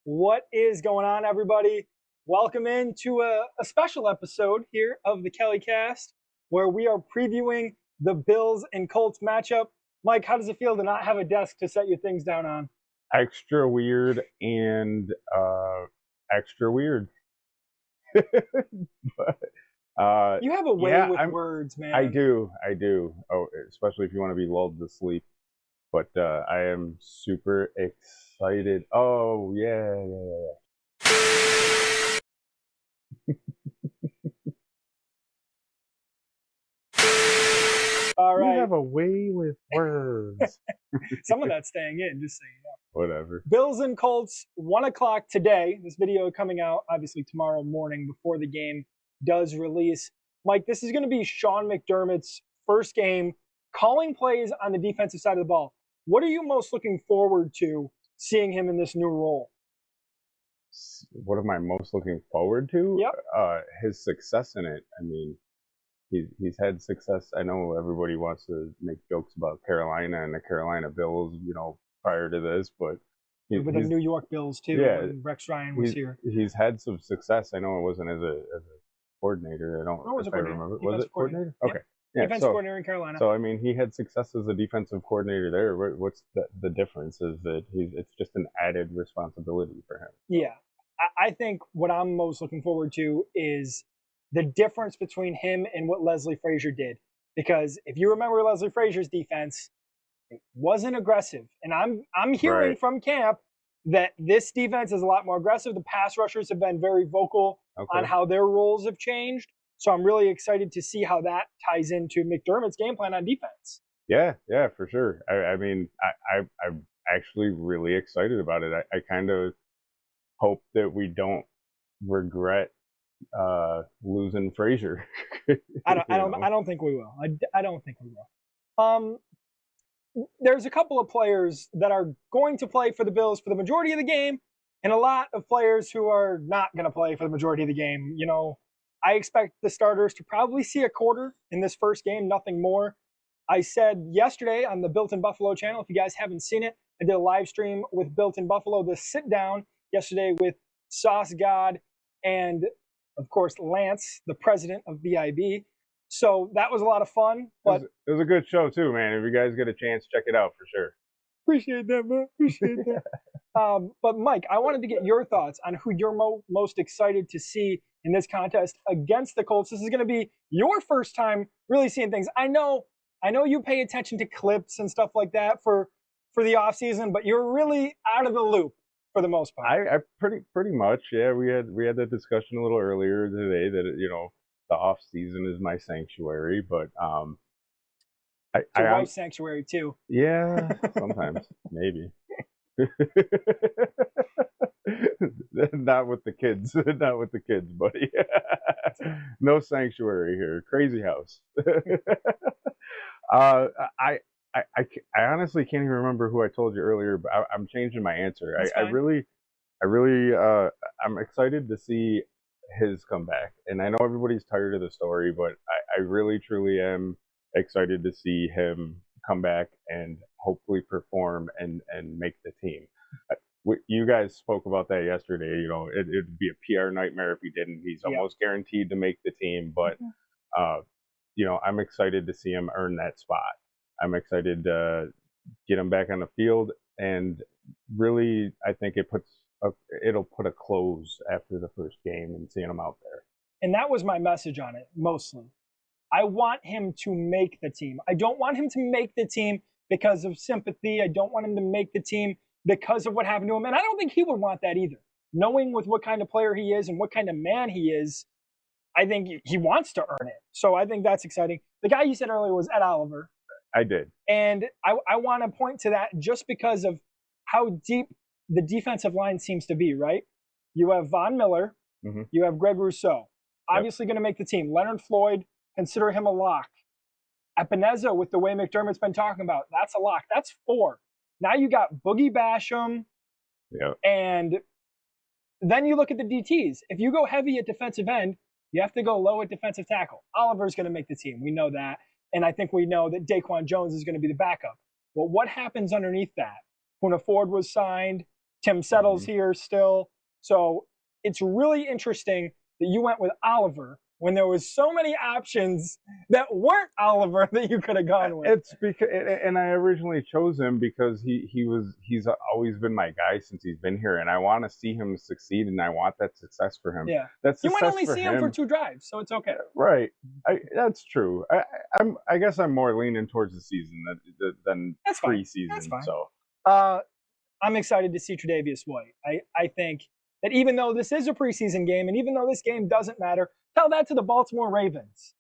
What is going on, everybody? Welcome into a special episode here of the KellyCast, where we are previewing the Bills and Colts matchup. Mike, how does it feel to not have a desk to set your things down on? Extra weird and extra weird. But, You have a way yeah, with words, man. I do. Oh, especially if you want to be lulled to sleep. But I am super excited. Oh, yeah. All right. You have a way with words. Some of that's staying in, just so you know. Whatever. Bills and Colts, 1 o'clock today. This video coming out, obviously, tomorrow morning before the game does release. Mike, this is going to be Sean McDermott's first game calling plays on the defensive side of the ball. What are you most looking forward to seeing him in this new role? What am I most looking forward to? Yep. His success in it. I mean, he's had success. I know everybody wants to make jokes about Carolina and the Carolina Bills, prior to this, but with the New York Bills too. Yeah, when Rex Ryan was here. He's had some success. I know it wasn't as a coordinator. I don't know if I remember. Was it coordinator? Yep. Okay. Yeah, defensive coordinator in Carolina. So I mean, he had success as a defensive coordinator there. What's the difference is that it's just an added responsibility for him. Yeah, I think what I'm most looking forward to is the difference between him and what Leslie Frazier did. Because if you remember Leslie Frazier's defense, it wasn't aggressive. And I'm hearing from camp that this defense is a lot more aggressive. The pass rushers have been very vocal on how their roles have changed. So I'm really excited to see how that ties into McDermott's game plan on defense. Yeah, for sure. I mean, I'm actually really excited about it. I kind of hope that we don't regret losing Frazier. I don't think we will. I don't think we will. There's a couple of players that are going to play for the Bills for the majority of the game, and a lot of players who are not going to play for the majority of the game. I expect the starters to probably see a quarter in this first game, nothing more. I said yesterday on the Built in Buffalo channel, if you guys haven't seen it, I did a live stream with Built in Buffalo, the sit down yesterday with Sauce God and, of course, Lance, the president of BIB. So that was a lot of fun. But it was a good show too, man. If you guys get a chance, check it out for sure. Appreciate that, man. Appreciate that. But Mike, I wanted to get your thoughts on who you're most excited to see in this contest against the Colts. This is going to be your first time really seeing things. I know you pay attention to clips and stuff like that for the off season, but you're really out of the loop for the most part. I pretty much, yeah. We had that discussion a little earlier today that the off season is my sanctuary, but it's your wife's sanctuary too. Yeah, sometimes maybe. Not with the kids, buddy. No sanctuary here. Crazy house. I honestly can't even remember who I told you earlier, but I'm changing my answer. I'm excited to see his comeback, and I know everybody's tired of the story, but I really truly am excited to see him come back and hopefully perform and make the team. You guys spoke about that yesterday. It'd be a PR nightmare if he didn't. He's almost guaranteed to make the team, but I'm excited to see him earn that spot. I'm excited to get him back on the field, and really, I think it'll put a close after the first game and seeing him out there. And that was my message on it, mostly. I want him to make the team. I don't want him to make the team because of sympathy. I don't want him to make the team because of what happened to him. And I don't think he would want that either. Knowing with what kind of player he is and what kind of man he is, I think he wants to earn it. So I think that's exciting. The guy you said earlier was Ed Oliver. I did. And I want to point to that just because of how deep the defensive line seems to be, right? You have Von Miller. Mm-hmm. You have Greg Rousseau. Obviously going to make the team. Leonard Floyd, consider him a lock. Epineza, with the way McDermott's been talking about, that's a lock. That's 4. Now you got Boogie Basham. Yep. And then you look at the DTs. If you go heavy at defensive end, you have to go low at defensive tackle. Oliver's going to make the team. We know that. And I think we know that Daquan Jones is going to be the backup. Well, what happens underneath that? Poona Ford was signed. Tim Settle's here still. So it's really interesting that you went with Oliver when there was so many options that weren't Oliver that you could have gone with. It's because, and I originally chose him because he's always been my guy since he's been here, and I want to see him succeed, and I want that success for him. Yeah, that's you might only see him for 2 drives, so it's okay. Right, that's true. I guess I'm more leaning towards the season than preseason. That's fine. So, I'm excited to see Tre'Davious White. I think that even though this is a preseason game, and even though this game doesn't matter, tell that to the Baltimore Ravens.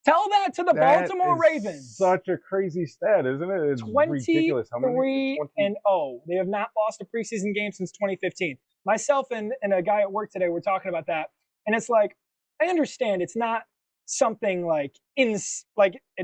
Tell that to the Baltimore Ravens. Such a crazy stat, isn't it? It's ridiculous. How many? 23-0. They have not lost a preseason game since 2015. Myself and a guy at work today were talking about that, and it's like, I understand it's not something like it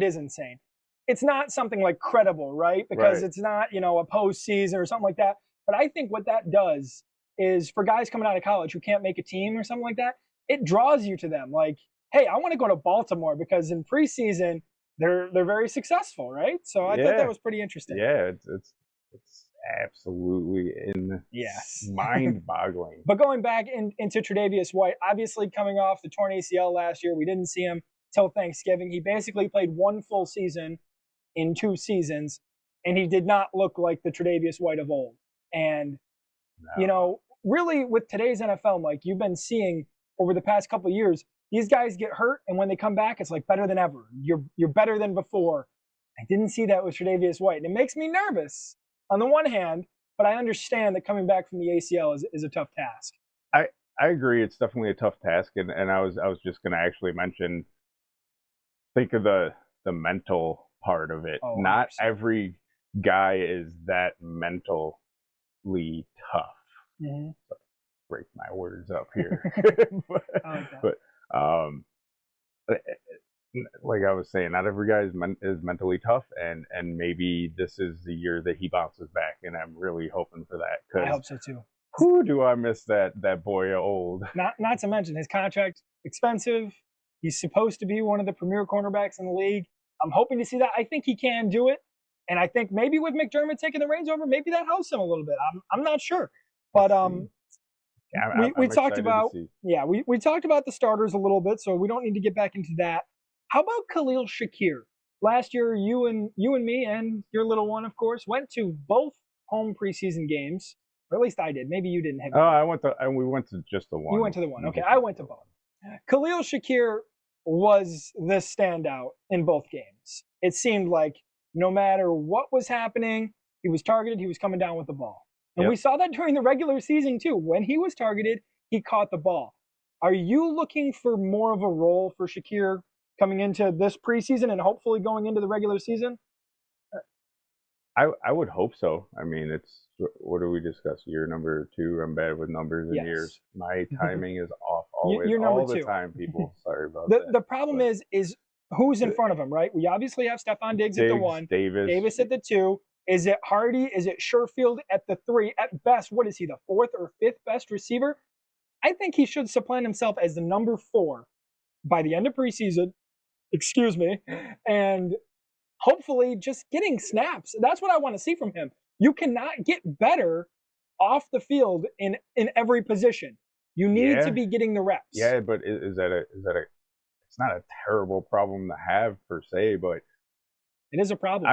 is insane. It's not something like credible, right? Because it's not, a postseason or something like that. But I think what that does is for guys coming out of college who can't make a team or something like that, it draws you to them. Like, hey, I want to go to Baltimore because in preseason they're very successful, right? So I thought that was pretty interesting. Yeah, it's absolutely mind-boggling. But going back into Tre'Davious White, obviously coming off the torn ACL last year, we didn't see him till Thanksgiving. He basically played 1 full season in 2 seasons, and he did not look like the Tre'Davious White of old. And really with today's NFL, Mike, you've been seeing over the past couple of years, these guys get hurt, and when they come back, it's like better than ever. You're better than before. I didn't see that with Tre'Davious White, and it makes me nervous on the one hand, but I understand that coming back from the ACL is a tough task. I agree. It's definitely a tough task, and I was just going to actually mention, think of the mental part of it. Not every guy is that mentally tough. Mm-hmm. Break my words up here. but like I was saying, not every guy is mentally tough, and maybe this is the year that he bounces back, and I'm really hoping for that. I hope so too. Who do I miss that boy old? Not to mention his contract expensive. He's supposed to be one of the premier cornerbacks in the league. I'm hoping to see that. I think he can do it, and I think maybe with McDermott taking the reins over, maybe that helps him a little bit. I'm not sure, but we talked about we talked about the starters a little bit, so we don't need to get back into that. How about Khalil Shakir? Last year, you and me and your little one, of course, went to both home preseason games, or at least I did. Maybe you didn't have. We went to just the one. You went to the one. Okay, I went to both. Khalil Shakir was the standout in both games. It seemed like no matter what was happening, he was targeted. He was coming down with the ball. And we saw that during the regular season, too. When he was targeted, he caught the ball. Are you looking for more of a role for Shakir coming into this preseason and hopefully going into the regular season? I would hope so. I mean, what do we discuss? Year number 2. I'm bad with numbers and years. My timing is off always, You're number all the 2. time, people. Sorry about that. The problem is who's in front of him, right? We obviously have Stephon Diggs at the 1. Davis at the 2. Is it Hardy? Is it Sherfield at the 3? At best, what is he, the 4th or 5th best receiver? I think he should supplant himself as the number 4 by the end of preseason. Excuse me. And hopefully just getting snaps. That's what I want to see from him. You cannot get better off the field in every position. You need to be getting the reps. Yeah, but is that a it's not a terrible problem to have per se, but it is a problem.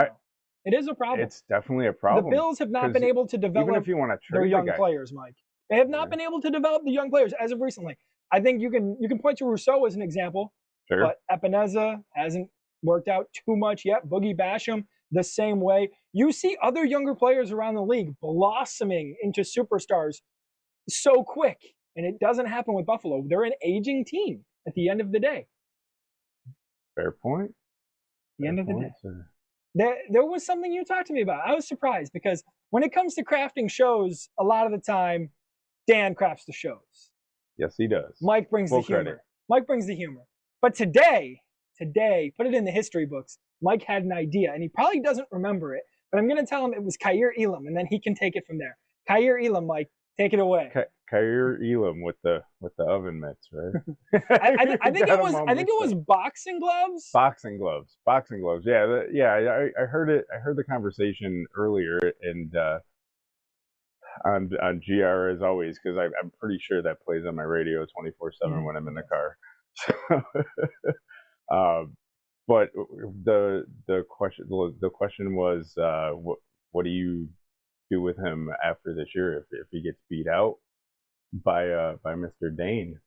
It is a problem. It's definitely a problem. The Bills have not been able to develop even if you want to trade their young players, Mike. They have not been able to develop the young players as of recently. I think you can point to Rousseau as an example, but Epineza hasn't worked out too much yet. Boogie Basham, the same way. You see other younger players around the league blossoming into superstars so quick, and it doesn't happen with Buffalo. They're an aging team at the end of the day. Fair point. The end of the day. There was something you talked to me about. I was surprised because when it comes to crafting shows, a lot of the time, Dan crafts the shows. Yes, he does. Mike brings the humor. Credit. Mike brings the humor. But today, put it in the history books, Mike had an idea, and he probably doesn't remember it, but I'm going to tell him it was Kaiir Elam, and then he can take it from there. Kaiir Elam, Mike, take it away. Kaiir Elam with the oven mitts, right? I think it was boxing gloves. Boxing gloves. Yeah, I heard it. I heard the conversation earlier, and on GR as always, because I'm pretty sure that plays on my radio 24/7 when I'm in the car. But the question was, what do you do with him after this year if he gets beat out by Mr. Dane?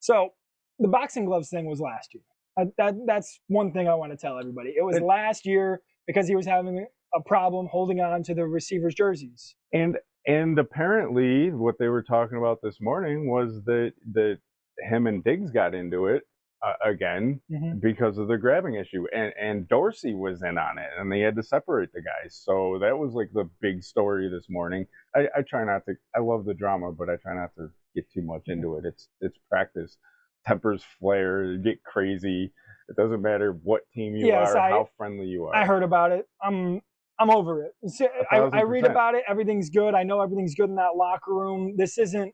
So the boxing gloves thing was last year. That's one thing I want to tell everybody. It was last year because he was having a problem holding on to the receivers' jerseys. And apparently, what they were talking about this morning was that him and Diggs got into it again because of the grabbing issue, and Dorsey was in on it, and they had to separate the guys. So that was like the big story this morning. I try not to. I love the drama, but I try not to get too much into it. It's practice. Tempers flare, get crazy. It doesn't matter what team you are, how friendly you are. I heard about it. I'm over it. I read about it. Everything's good. I know everything's good in that locker room. This isn't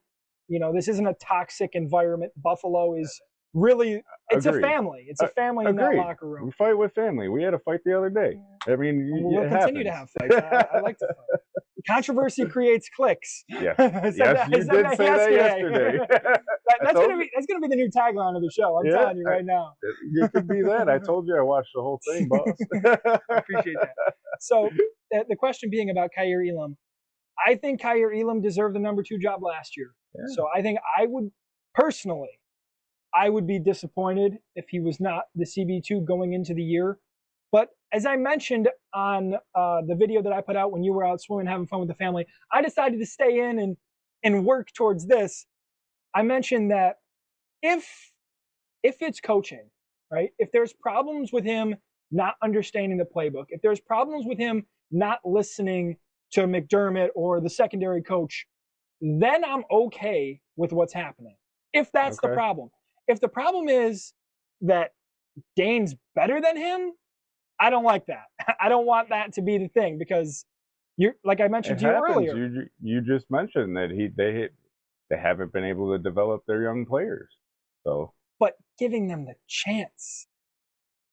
a toxic environment. Buffalo is really, it's Agreed. A family. It's a family in that locker room. We fight with family. We had a fight the other day. I mean, we'll continue to have fights. I like to fight. Controversy creates clicks. Yes, yes, you did say that yesterday. That's gonna be the new tagline of the show. I'm telling you right now. It could be that. I told you I watched the whole thing, boss. I appreciate that. So the question being about Kaiir Elam, I think Kaiir Elam deserved the number 2 job last year. Yeah. So I think I would be disappointed if he was not the CB2 going into the year. But as I mentioned on the video that I put out when you were out swimming, having fun with the family, I decided to stay in and work towards this. I mentioned that if it's coaching, right? If there's problems with him not understanding the playbook, if there's problems with him not listening to McDermott or the secondary coach, then I'm okay with what's happening. If that's the problem. If the problem is that Dane's better than him, I don't like that. I don't want that to be the thing because you're like I mentioned to you earlier. You just mentioned that they haven't been able to develop their young players. So, but giving them the chance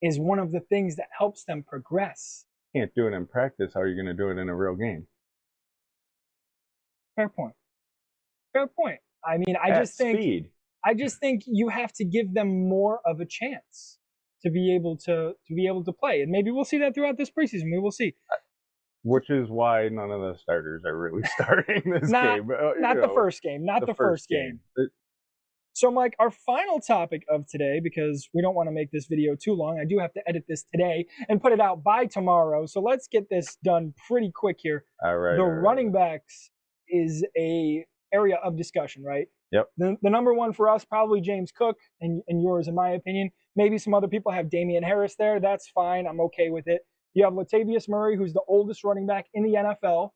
is one of the things that helps them progress. You can't do it in practice. How are you going to do it in a real game? Fair point. Fair point. I mean, I just think you have to give them more of a chance to be able to play, and maybe we'll see that throughout this preseason. We will see. Which is why none of the starters are really starting this game. Not the first game. Not the first game. So, Mike, our final topic of today, because we don't want to make this video too long, I do have to edit this today and put it out by tomorrow. So let's get this done pretty quick here. All right. The running backs is a area of discussion, right? Yep. The number one for us, probably James Cook, and yours, in my opinion. Maybe some other people have Damian Harris there. That's fine. I'm okay with it. You have Latavius Murray, who's the oldest running back in the NFL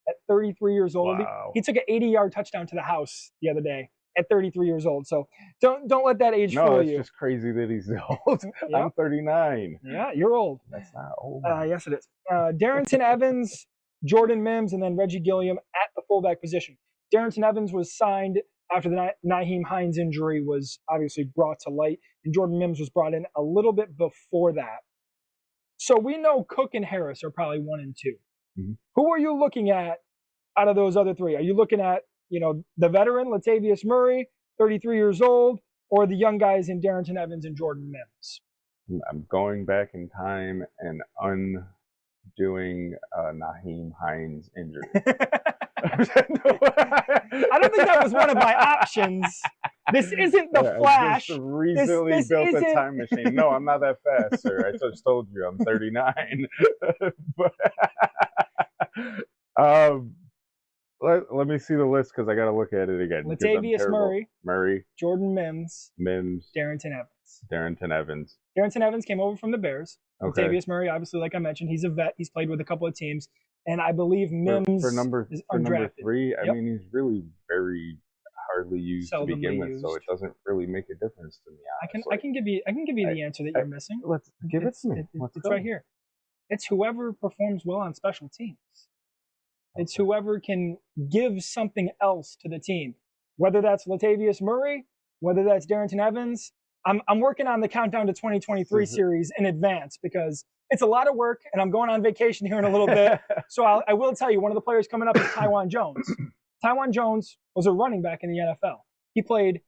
at 33 years old. Wow. He took an 80-yard touchdown to the house the other day at 33 years old. So don't let that age fool you. No, it's just crazy that he's old. Yep. I'm 39. Yeah, you're old. That's not old. Yes, it is. Darrington Evans, Jordan Mims, and then Reggie Gilliam at the fullback position. Darrington Evans was signed after the Nyheim Hines injury was obviously brought to light, and Jordan Mims was brought in a little bit before that. So we know Cook and Harris are probably 1 and 2. Mm-hmm. Who are you looking at out of those other 3? Are you looking at, the veteran Latavius Murray, 33 years old, or the young guys in Darrington Evans and Jordan Mims? I'm going back in time and undoing Nyheim Hines' injury. I don't think that was one of my options. This isn't the Flash. I just recently built a time machine. No, I'm not that fast, sir. I just told you I'm 39. Let me see the list because I got to look at it again. Latavius Murray, Jordan Mims, Darrington Evans. Darrington Evans came over from the Bears. Okay. Latavius Murray, obviously, like I mentioned, he's a vet. He's played with a couple of teams. And I believe Mims is undrafted. For number 3, I mean, he's really very hardly used to begin with, so it doesn't really make a difference to me. Honestly. I can give you the answer that you're missing. Let's give it to me. It's right here. It's whoever performs well on special teams. It's whoever can give something else to the team, whether that's Latavius Murray, whether that's Darrington Evans. I'm working on the Countdown to 2023 series in advance because it's a lot of work, and I'm going on vacation here in a little bit. So I will tell you, one of the players coming up is Taiwan Jones. Taiwan Jones was a running back in the NFL. He played,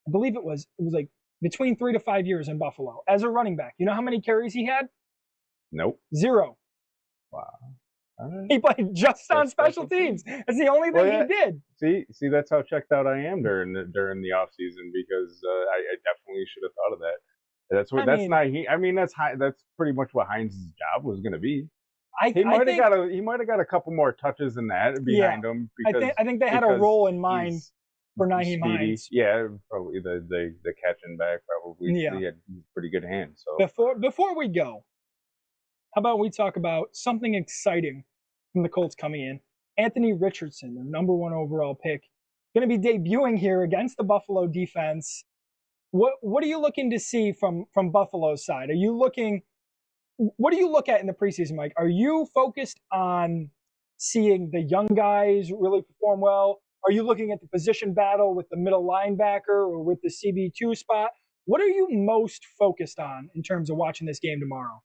I believe it was like between 3 to 5 years in Buffalo as a running back. You know how many carries he had? Nope. 0. Wow. Right. He played just on special teams. That's the only thing he did. See, that's how checked out I am during the off season, because I definitely should have thought of that. That's pretty much what Hines' job was going to be. He might have got a couple more touches than that behind him. Because, I think they had a role in mind for Nyheim Hines. Yeah, probably the catching back. Probably he had pretty good hands. So before we go, how about we talk about something exciting from the Colts coming in? Anthony Richardson, the number 1 overall pick, going to be debuting here against the Buffalo defense. What are you looking to see from Buffalo's side? What do you look at in the preseason, Mike? Are you focused on seeing the young guys really perform well? Are you looking at the position battle with the middle linebacker or with the CB2 spot? What are you most focused on in terms of watching this game tomorrow?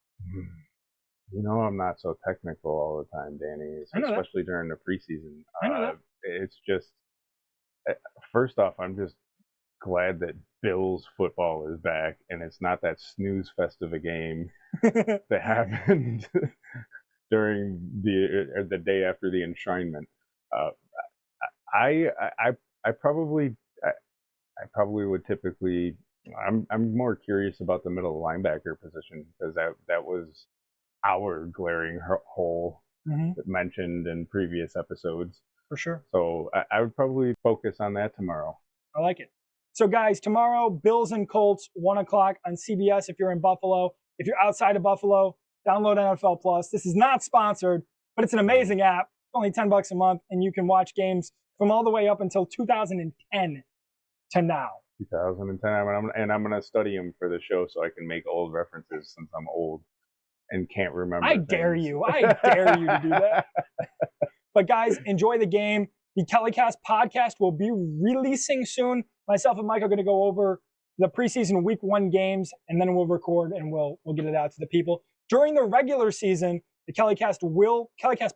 You know, I'm not so technical all the time, Danny, especially during the preseason. I know that. It's just, first off, I'm just glad that Bills football is back, and it's not that snooze fest of a game that happened during the day after the enshrinement. I probably would typically. I'm more curious about the middle linebacker position, because that was our glaring hole mentioned in previous episodes. For sure. So I would probably focus on that tomorrow. I like it. So guys, tomorrow, Bills and Colts, 1 o'clock on CBS if you're in Buffalo. If you're outside of Buffalo, download NFL Plus. This is not sponsored, but it's an amazing app. It's only $10 a month, and you can watch games from all the way up until 2010 to now. 2010, and I'm going to study them for the show so I can make old references, since I'm old and can't remember. I dare you to do that. But guys, enjoy the game. The KellyCast podcast will be releasing soon. Myself and Mike are going to go over the preseason week 1 games, and then we'll record and we'll get it out to the people. During the regular season, the KellyCast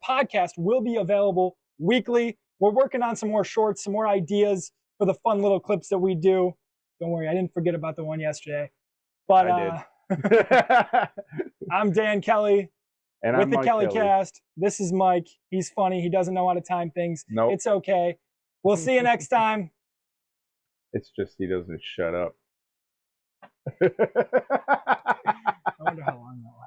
podcast will be available weekly. We're working on some more shorts, some more ideas for the fun little clips that we do. Don't worry, I didn't forget about the one yesterday. But I did. I'm Dan Kelly. And with I'm the Mike KellyCast. Kelly. This is Mike. He's funny. He doesn't know how to time things. Nope. It's okay. We'll see you next time. It's just he doesn't shut up. I wonder how long that was.